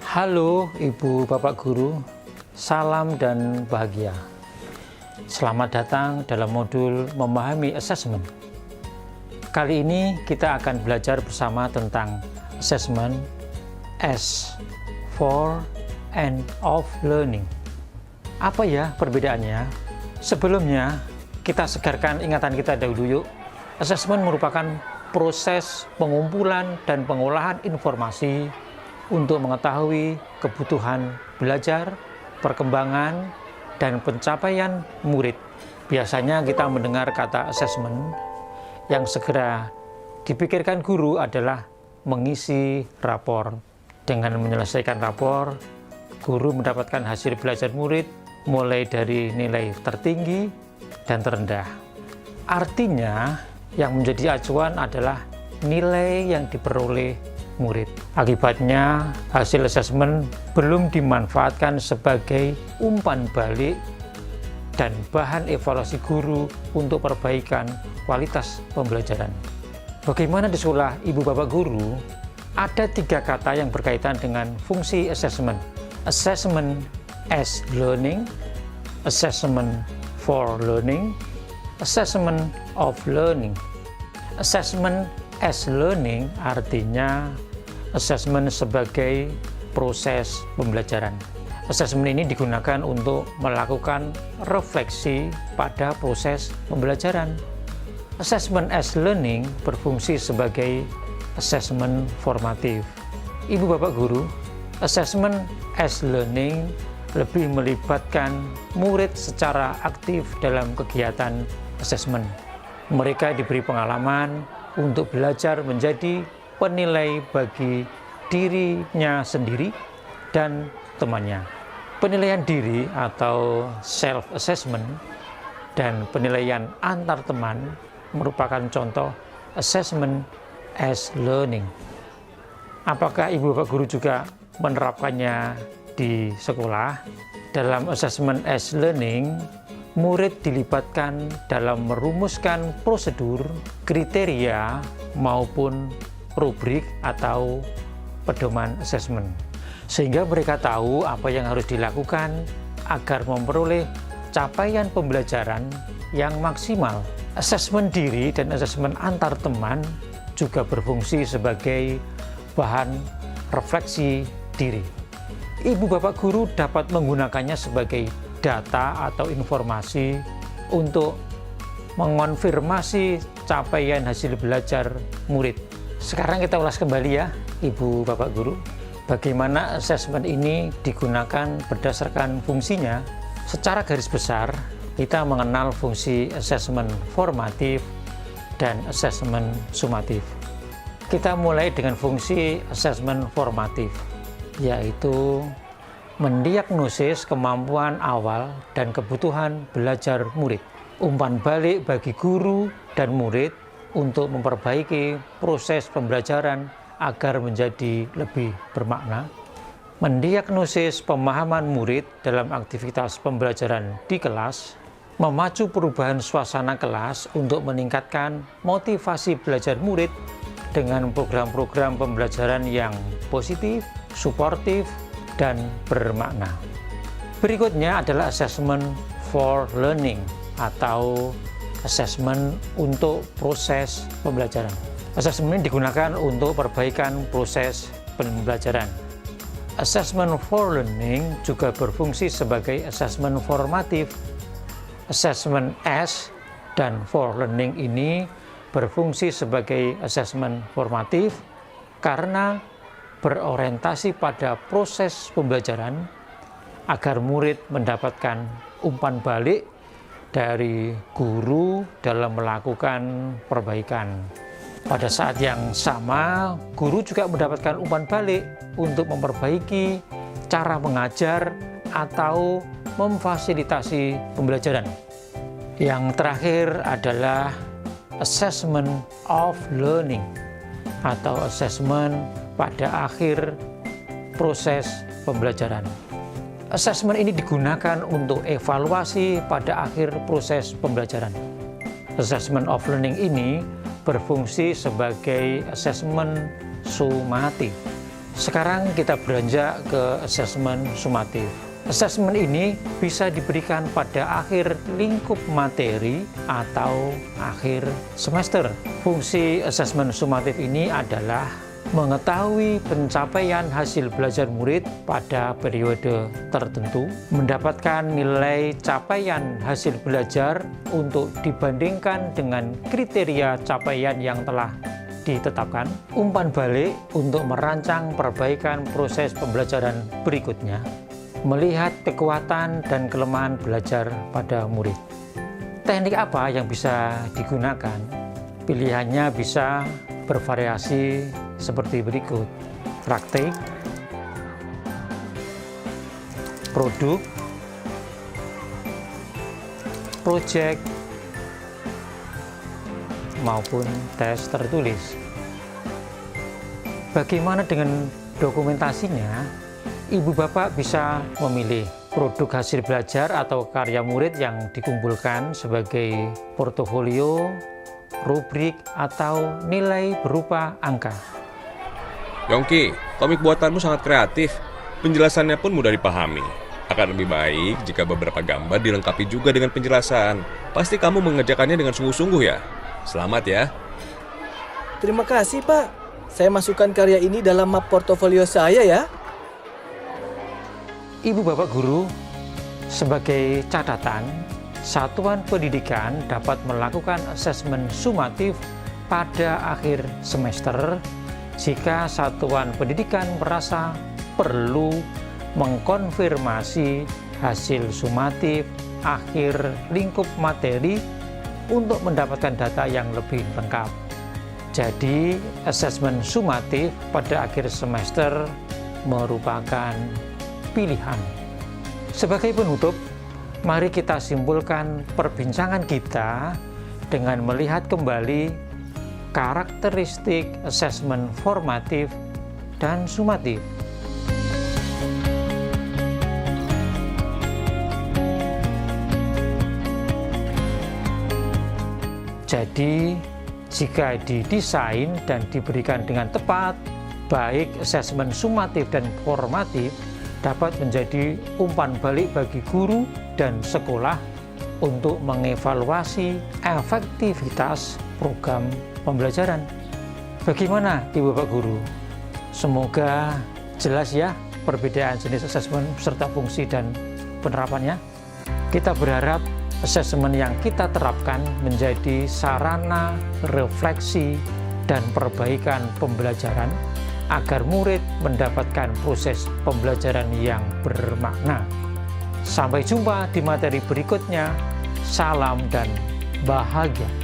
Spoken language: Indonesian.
Halo Ibu Bapak Guru, salam dan bahagia. Selamat datang dalam modul Memahami Assessment. Kali ini kita akan belajar bersama tentang Assessment as for and of learning. Apa ya perbedaannya? Sebelumnya kita segarkan ingatan kita dahulu yuk. Assessment merupakan proses pengumpulan dan pengolahan informasi untuk mengetahui kebutuhan belajar, perkembangan, dan pencapaian murid. Biasanya kita mendengar kata assessment, yang segera dipikirkan guru adalah mengisi rapor. Dengan menyelesaikan rapor, guru mendapatkan hasil belajar murid mulai dari nilai tertinggi dan terendah. Artinya, yang menjadi acuan adalah nilai yang diperoleh murid. Akibatnya, hasil asesmen belum dimanfaatkan sebagai umpan balik dan bahan evaluasi guru untuk perbaikan kualitas pembelajaran. Bagaimana disulah Ibu Bapak Guru? Ada 3 kata yang berkaitan dengan fungsi assessment. Assessment as learning, assessment for learning, assessment of learning. Assessment as learning artinya assessment sebagai proses pembelajaran. Assessment ini digunakan untuk melakukan refleksi pada proses pembelajaran. Assessment as learning berfungsi sebagai assessment formatif. Ibu Bapak Guru, assessment as learning lebih melibatkan murid secara aktif dalam kegiatan assessment. Mereka diberi pengalaman untuk belajar menjadi penilai bagi dirinya sendiri dan temannya. Penilaian diri atau self-assessment dan penilaian antar teman merupakan contoh assessment as learning. Apakah Ibu Bapak Guru juga menerapkannya di sekolah? Dalam assessment as learning, murid dilibatkan dalam merumuskan prosedur, kriteria, maupun rubrik atau pedoman assessment. Sehingga mereka tahu apa yang harus dilakukan agar memperoleh capaian pembelajaran yang maksimal. Assessment diri dan assessment antar teman juga berfungsi sebagai bahan refleksi diri. Ibu Bapak Guru dapat menggunakannya sebagai data atau informasi untuk mengonfirmasi capaian hasil belajar murid. Sekarang kita ulas kembali ya, Ibu Bapak Guru, bagaimana assessment ini digunakan berdasarkan fungsinya. Secara garis besar, kita mengenal fungsi assessment formatif dan assessment sumatif. Kita mulai dengan fungsi assessment formatif, yaitu mendiagnosis kemampuan awal dan kebutuhan belajar murid. Umpan balik bagi guru dan murid untuk memperbaiki proses pembelajaran agar menjadi lebih bermakna. Mendiagnosis pemahaman murid dalam aktivitas pembelajaran di kelas. Memacu perubahan suasana kelas untuk meningkatkan motivasi belajar murid dengan program-program pembelajaran yang positif, suportif, dan bermakna. Berikutnya adalah assessment for learning atau assessment untuk proses pembelajaran. Assessment ini digunakan untuk perbaikan proses pembelajaran. Assessment for learning juga berfungsi sebagai assessment formatif. Assessment as dan for learning ini berfungsi sebagai assessment formatif karena berorientasi pada proses pembelajaran agar murid mendapatkan umpan balik dari guru dalam melakukan perbaikan. Pada saat yang sama, guru juga mendapatkan umpan balik untuk memperbaiki cara mengajar atau memfasilitasi pembelajaran. Yang terakhir adalah assessment of learning atau assessment pada akhir proses pembelajaran. Assessment ini digunakan untuk evaluasi pada akhir proses pembelajaran. Assessment of learning ini berfungsi sebagai assessment sumatif. Sekarang kita beranjak ke asesmen sumatif. Asesmen ini bisa diberikan pada akhir lingkup materi atau akhir semester. Fungsi asesmen sumatif ini adalah mengetahui pencapaian hasil belajar murid pada periode tertentu, mendapatkan nilai capaian hasil belajar untuk dibandingkan dengan kriteria capaian yang telah ditetapkan, umpan balik untuk merancang perbaikan proses pembelajaran berikutnya, melihat kekuatan dan kelemahan belajar pada murid. Teknik apa yang bisa digunakan? Pilihannya bisa bervariasi seperti berikut: praktik, produk, proyek, maupun tes tertulis. Bagaimana dengan dokumentasinya? Ibu bapak bisa memilih produk hasil belajar atau karya murid yang dikumpulkan sebagai portofolio, rubrik, atau nilai berupa angka. Yongki, komik buatanmu sangat kreatif. Penjelasannya pun mudah dipahami. Akan lebih baik jika beberapa gambar dilengkapi juga dengan penjelasan. Pasti kamu mengerjakannya dengan sungguh-sungguh ya. Selamat ya. Terima kasih, Pak. Saya masukkan karya ini dalam map portofolio saya ya. Ibu bapak guru, sebagai catatan, satuan pendidikan dapat melakukan asesmen sumatif pada akhir semester jika satuan pendidikan merasa perlu mengkonfirmasi hasil sumatif akhir lingkup materi untuk mendapatkan data yang lebih lengkap. Jadi, asesmen sumatif pada akhir semester merupakan pilihan. Sebagai penutup, mari kita simpulkan perbincangan kita dengan melihat kembali karakteristik asesmen formatif dan sumatif. Jadi, jika didesain dan diberikan dengan tepat, baik asesmen sumatif dan formatif dapat menjadi umpan balik bagi guru dan sekolah untuk mengevaluasi efektivitas program pembelajaran. Bagaimana Ibu Bapak Guru? Semoga jelas ya perbedaan jenis asesmen serta fungsi dan penerapannya. Kita berharap asesmen yang kita terapkan menjadi sarana refleksi dan perbaikan pembelajaran agar murid mendapatkan proses pembelajaran yang bermakna. Sampai jumpa di materi berikutnya. Salam dan bahagia.